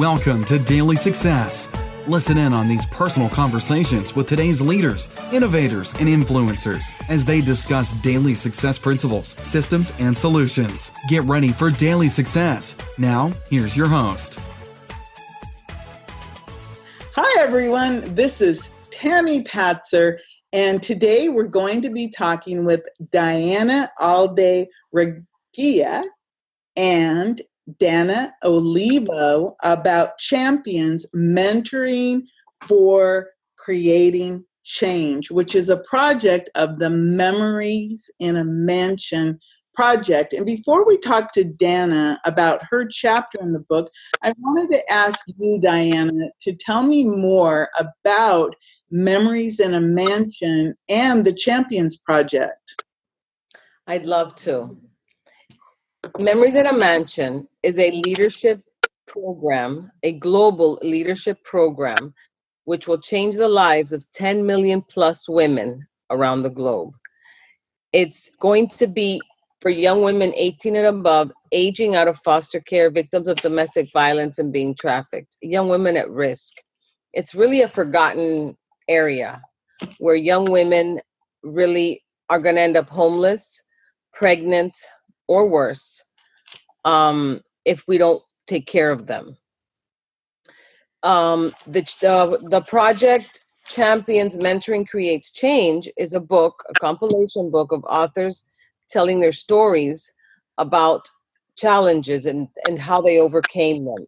Welcome to Daily Success. Listen in on these personal conversations with today's leaders, innovators, and influencers as they discuss daily success principles, systems, and solutions. Get ready for Daily Success. Now, here's your host. Hi, everyone. This is Tammy Patzer, and today we're going to be talking with DANNA Olivvo and DANNA Olivvo about champions mentoring for creating change, which is a project of the Memories in a Mansion project. And before we talk to DANNA about her chapter in the book, I wanted to ask you, DANNA, to tell me more about Memories in a Mansion and the Champions Project. I'd love to. Memories in a Mansion is a leadership program, a global leadership program, which will change the lives of 10 million plus women around the globe. It's going to be for young women 18 and above, aging out of foster care, victims of domestic violence and being trafficked, young women at risk. It's really a forgotten area where young women really are going to end up homeless, pregnant, or worse, if we don't take care of them. The project Champions Mentoring Creates Change is a book, a compilation book of authors telling their stories about challenges and how they overcame them,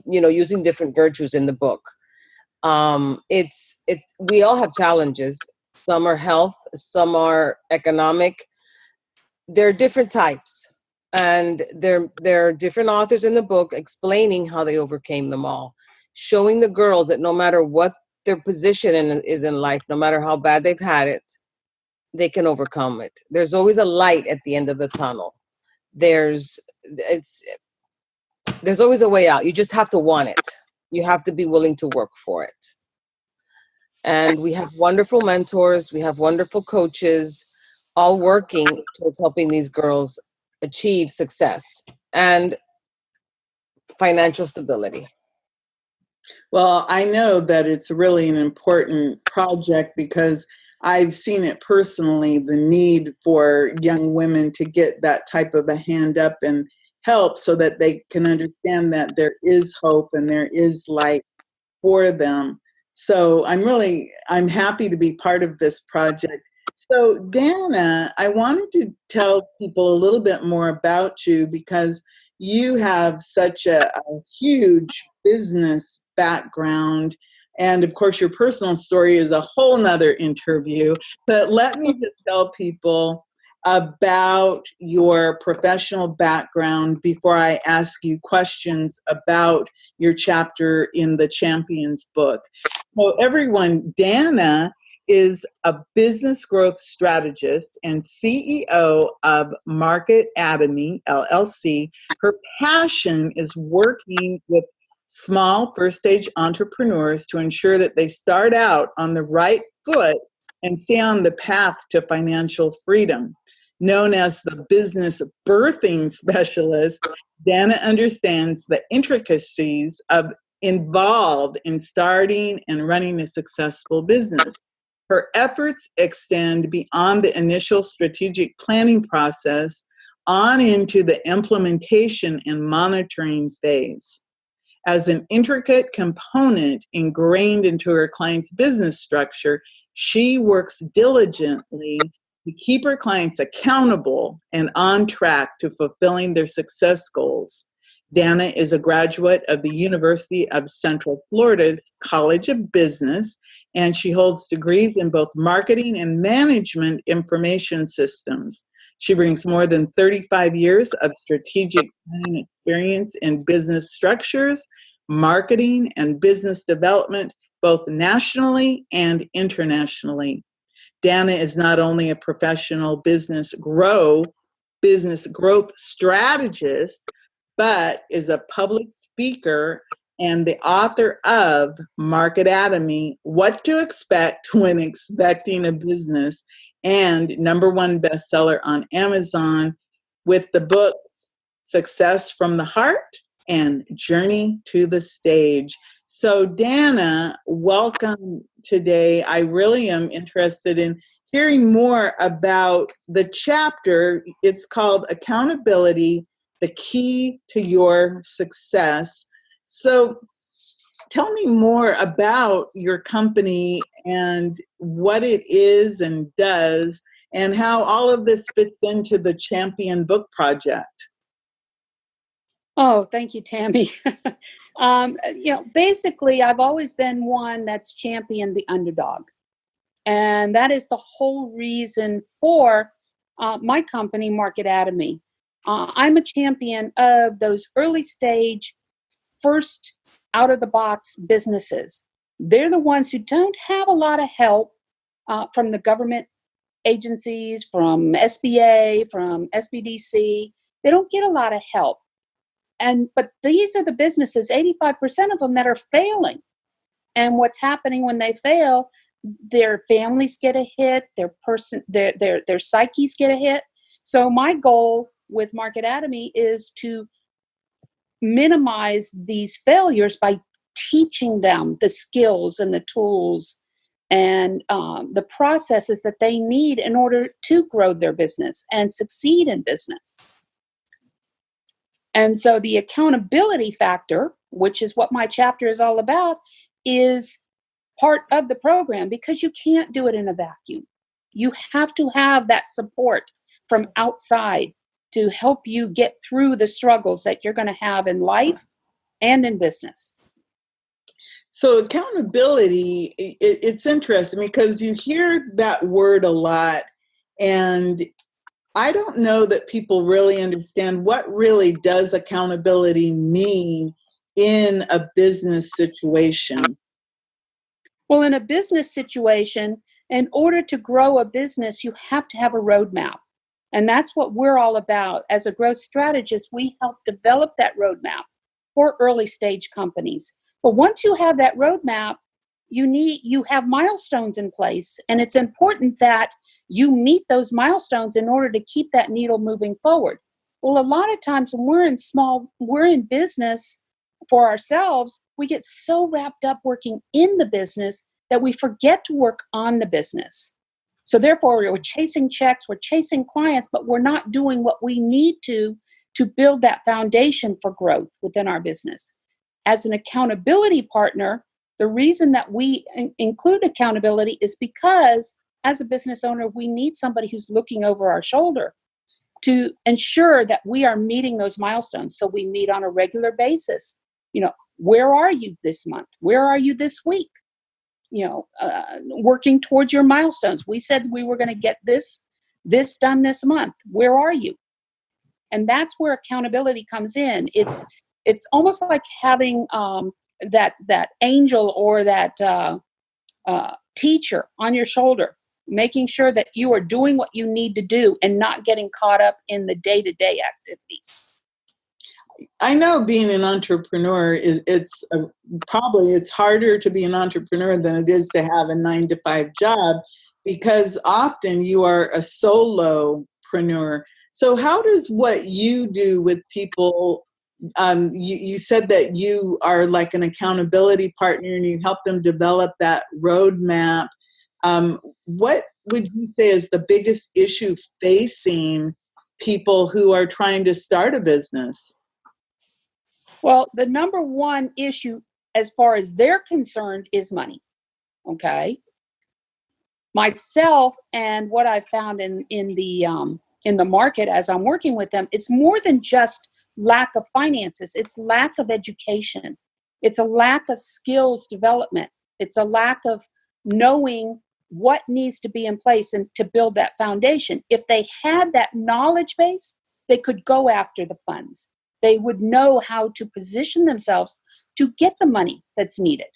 using different virtues in the book. We all have challenges. Some are health, some are economic. There are different types, and there are different authors in the book explaining how they overcame them all, showing the girls that no matter what their position is in life, no matter how bad they've had it, they can overcome it. There's always a light at the end of the tunnel. There's always a way out. You just have to want it. You have to be willing to work for it. And we have wonderful mentors. We have wonderful coaches, all working towards helping these girls achieve success and financial stability. Well, I know that it's really an important project because I've seen it personally, the need for young women to get that type of a hand up and help so that they can understand that there is hope and there is light for them. So I'm happy to be part of this project. So DANNA, I wanted to tell people a little bit more about you because you have such a huge business background. And of course, your personal story is a whole nother interview. But let me just tell people about your professional background before I ask you questions about your chapter in the Champions book. So everyone, DANNA is a business growth strategist and CEO of Market Atomy, LLC. Her passion is working with small first-stage entrepreneurs to ensure that they start out on the right foot and stay on the path to financial freedom. Known as the business birthing specialist, DANNA understands the intricacies involved in starting and running a successful business. Her efforts extend beyond the initial strategic planning process on into the implementation and monitoring phase. As an intricate component ingrained into her client's business structure, she works diligently to keep her clients accountable and on track to fulfilling their success goals. DANNA is a graduate of the University of Central Florida's College of Business, and she holds degrees in both marketing and management information systems. She brings more than 35 years of strategic planning experience in business structures, marketing, and business development, both nationally and internationally. DANNA is not only a professional business growth strategist, but is a public speaker and the author of Market Atomy, What to Expect When Expecting a Business, and #1 bestseller on Amazon with the books Success from the Heart and Journey to the Stage. So Dana, welcome today. I really am interested in hearing more about the chapter. It's called Accountability, the Key to Your Success. So tell me more about your company and what it is and does, and how all of this fits into the Champion Book Project. Oh, thank you, Tammy. Basically, I've always been one that's championed the underdog. And that is the whole reason for my company, Market Atomy. I'm a champion of those early stage, first out of the box businesses. They're the ones who don't have a lot of help from the government agencies, from SBA, from SBDC. They don't get a lot of help. But these are the businesses, 85% of them, that are failing. And what's happening when they fail, their families get a hit, their psyches get a hit. So my goal with Market Atomy is to minimize these failures by teaching them the skills and the tools and the processes that they need in order to grow their business and succeed in business. And so the accountability factor, which is what my chapter is all about, is part of the program, because you can't do it in a vacuum. You have to have that support from outside to help you get through the struggles that you're going to have in life and in business. So accountability, it's interesting because you hear that word a lot, and I don't know that people really understand what really does accountability mean in a business situation. Well, in a business situation, in order to grow a business, you have to have a roadmap. And that's what we're all about. As a growth strategist, we help develop that roadmap for early stage companies. But once you have that roadmap, you have milestones in place. And it's important that you meet those milestones in order to keep that needle moving forward. Well, a lot of times when we're in business for ourselves, we get so wrapped up working in the business that we forget to work on the business. So therefore, we're chasing checks, we're chasing clients, but we're not doing what we need to build that foundation for growth within our business. As an accountability partner, the reason that we include accountability is because as a business owner, we need somebody who's looking over our shoulder to ensure that we are meeting those milestones. So we meet on a regular basis. Where are you this month? Where are you this week? Working towards your milestones. We said we were going to get this done this month. Where are you? And that's where accountability comes in. It's almost like having that angel or that teacher on your shoulder, making sure that you are doing what you need to do and not getting caught up in the day-to-day activities. I know being an entrepreneur it's harder to be an entrepreneur than it is to have a 9-to-5 job, because often you are a solopreneur. So how does what you do with people, you said that you are like an accountability partner and you help them develop that roadmap. What would you say is the biggest issue facing people who are trying to start a business? Well, the number one issue, as far as they're concerned, is money. Okay. Myself and what I've found in the market as I'm working with them, it's more than just lack of finances. It's lack of education. It's a lack of skills development. It's a lack of knowing what needs to be in place and to build that foundation. If they had that knowledge base, they could go after the funds. They would know how to position themselves to get the money that's needed.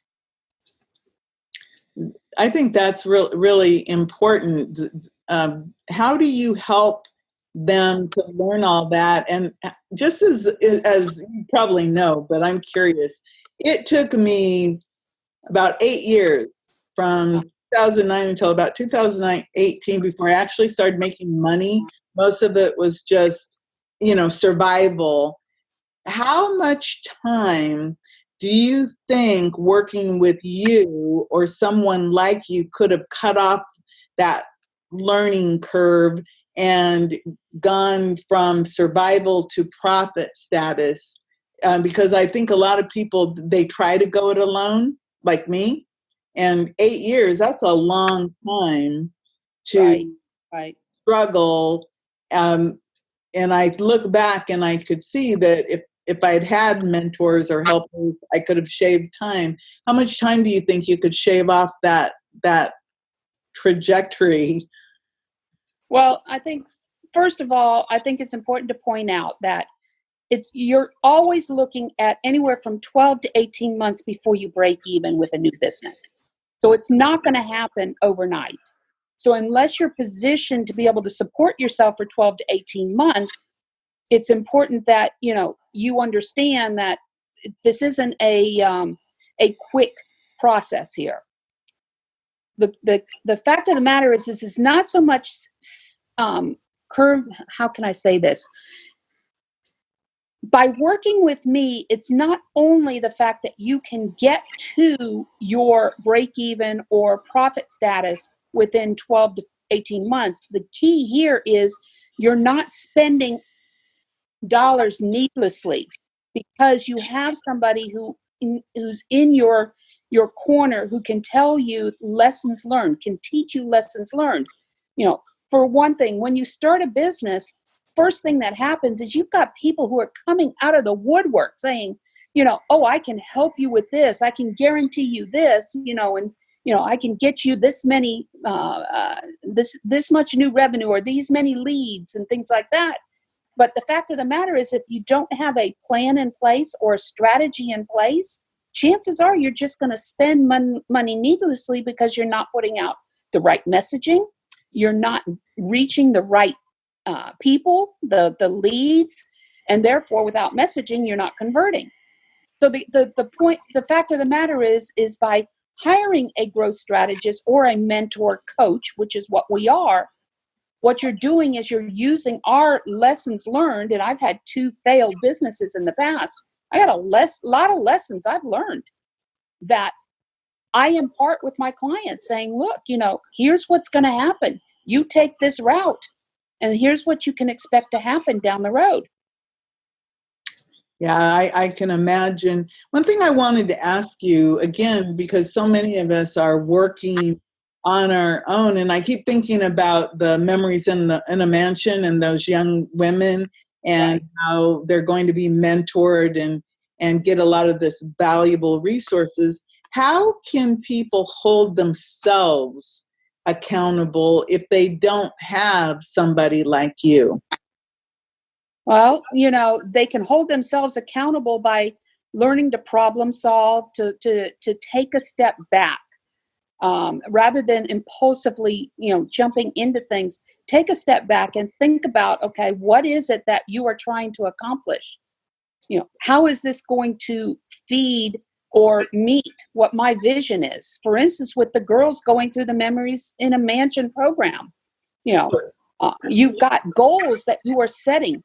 I think that's really important. How do you help them to learn all that? And just as you probably know, but I'm curious, it took me about 8 years from 2009 until about 2018 before I actually started making money. Most of it was just, survival. how much time do you think working with you or someone like you could have cut off that learning curve and gone from survival to profit status? Because I think a lot of people, they try to go it alone, like me. And 8 years, that's a long time to Right. struggle. And I look back and I could see that if I'd had mentors or helpers, I could have shaved time. How much time do you think you could shave off that trajectory? Well, I think, first of all, I think it's important to point out that you're always looking at anywhere from 12 to 18 months before you break even with a new business. So it's not going to happen overnight. So unless you're positioned to be able to support yourself for 12 to 18 months, it's important that, you understand that this isn't a quick process here. The fact of the matter is, this is not so much curve. How can I say this? By working with me, it's not only the fact that you can get to your break even or profit status within 12 to 18 months. The key here is you're not spending dollars needlessly, because you have somebody who's in your corner, who can tell you lessons learned, can teach you lessons learned. For one thing, when you start a business, first thing that happens is you've got people who are coming out of the woodwork saying, oh, I can help you with this. I can guarantee you this, and I can get you this many, this much new revenue, or these many leads and things like that. But the fact of the matter is, if you don't have a plan in place or a strategy in place, chances are you're just going to spend money needlessly, because you're not putting out the right messaging. You're not reaching the right people, the leads, and therefore without messaging, you're not converting. So the fact of the matter is by hiring a growth strategist or a mentor coach, which is what we are, what you're doing is you're using our lessons learned. And I've had 2 failed businesses in the past. I got a lot of lessons I've learned that I impart with my clients, saying, look, here's what's going to happen. You take this route, and here's what you can expect to happen down the road. Yeah, I can imagine. One thing I wanted to ask you, again, because so many of us are working on our own, and I keep thinking about the Memories in a Mansion and those young women, and how they're going to be mentored and get a lot of this valuable resources. How can people hold themselves accountable if they don't have somebody like you? Well, they can hold themselves accountable by learning to problem solve, to take a step back, rather than impulsively, jumping into things. Take a step back and think about, okay, what is it that you are trying to accomplish? How is this going to feed or meet what my vision is? For instance, with the girls going through the Memories in a Mansion program, you've got goals that you are setting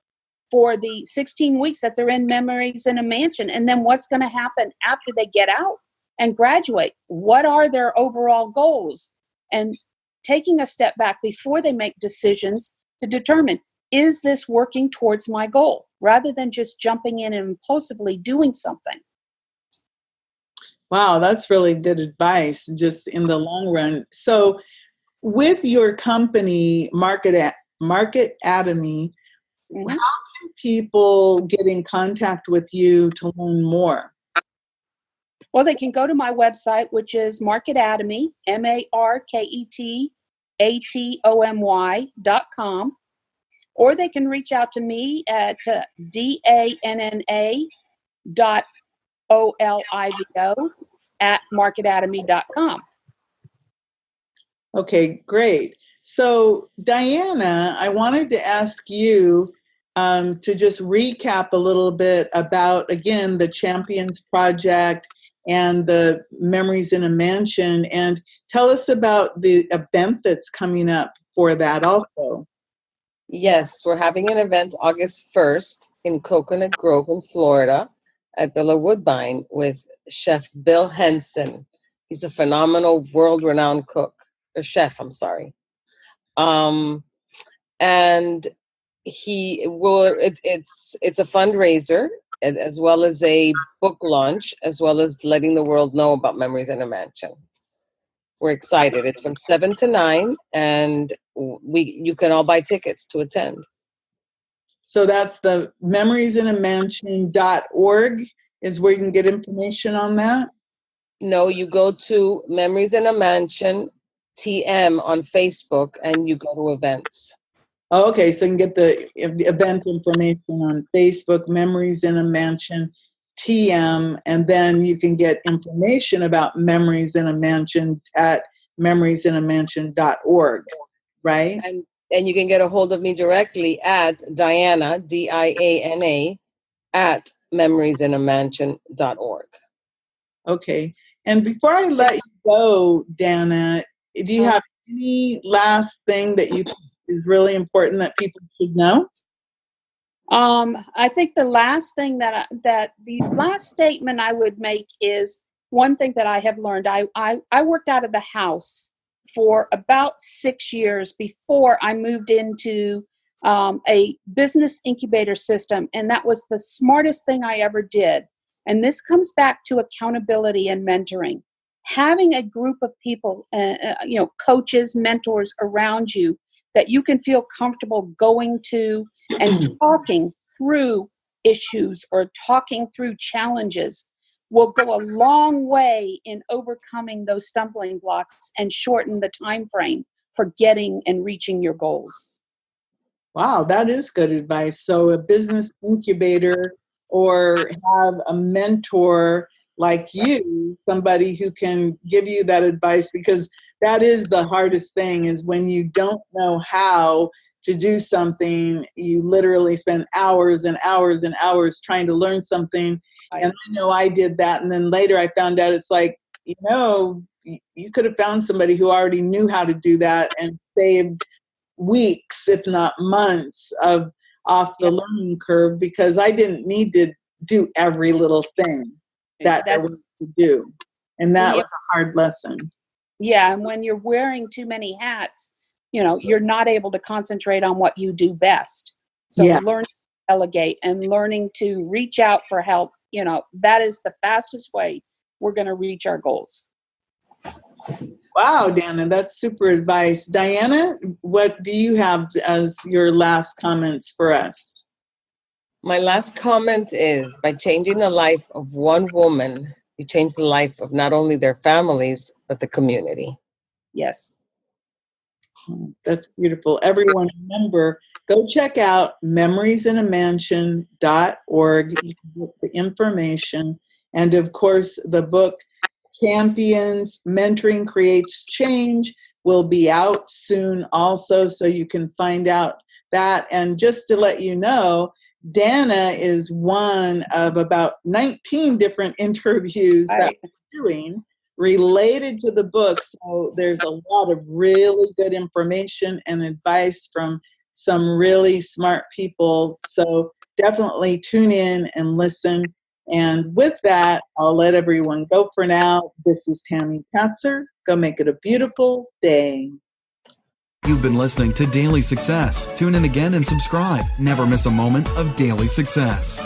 for the 16 weeks that they're in Memories in a Mansion. And then what's going to happen after they get out and graduate? What are their overall goals? And taking a step back before they make decisions to determine, is this working towards my goal? Rather than just jumping in and impulsively doing something. Wow, that's really good advice, just in the long run. So with your company, Market Atomy, Mm-hmm. how can people get in contact with you to learn more? Well, they can go to my website, which is Market Atomy, MarketAtomy.com, or they can reach out to me at DANNA.OLIVO@marketatomy.com. Okay, great. So Diana, I wanted to ask you to just recap a little bit about, again, the Champions Project and the Memories in a Mansion, and tell us about the event that's coming up for that also. Yes, we're having an event August 1st in Coconut Grove in Florida at Villa Woodbine with Chef Bill Henson. He's a phenomenal world-renowned cook, or chef, I'm sorry. And he will, it's a fundraiser as well as a book launch, as well as letting the world know about Memories in a Mansion. We're excited. It's from 7 to 9, and you can all buy tickets to attend. So that's the memoriesinamansion.org is where you can get information on that? No, you go to Memories in a Mansion TM on Facebook, and you go to events. Oh, okay, so you can get the event information on Facebook, Memories in a Mansion TM, and then you can get information about Memories in a Mansion at memoriesinamansion.org, right? And you can get a hold of me directly at Diana, DIANA, at memoriesinamansion.org. Okay, and before I let you go, Dana, do you have any last thing that you think is really important that people should know? I think the last thing that the last statement I would make is one thing that I have learned. I worked out of the house for about 6 years before I moved into a business incubator system, and that was the smartest thing I ever did. And this comes back to accountability and mentoring. Having a group of people, coaches, mentors around you that you can feel comfortable going to and talking through issues or talking through challenges will go a long way in overcoming those stumbling blocks and shorten the time frame for getting and reaching your goals. Wow, that is good advice. So a business incubator or have a mentor like you, somebody who can give you that advice, because that is the hardest thing, is when you don't know how to do something, you literally spend hours and hours and hours trying to learn something. And I know I did that. And then later I found out it's like, you could have found somebody who already knew how to do that and saved weeks, if not months, off the learning curve, because I didn't need to do every little thing that there was to do. And that was a hard lesson. Yeah, and when you're wearing too many hats, you're not able to concentrate on what you do best. So learning to delegate and learning to reach out for help, that is the fastest way we're going to reach our goals. Wow, Dana, that's super advice. Diana, what do you have as your last comments for us? My last comment is, by changing the life of one woman, you change the life of not only their families, but the community. Yes. That's beautiful. Everyone, remember, go check out memoriesinamansion.org. You can get the information. And of course, the book, Champions, Mentoring Creates Change, will be out soon also, so you can find out that. And just to let you know, Dana is one of about 19 different interviews that we're doing related to the book. So there's a lot of really good information and advice from some really smart people. So definitely tune in and listen. And with that, I'll let everyone go for now. This is Tammy Katzer. Go make it a beautiful day. You've been listening to Daily Success. Tune in again and subscribe. Never miss a moment of daily success.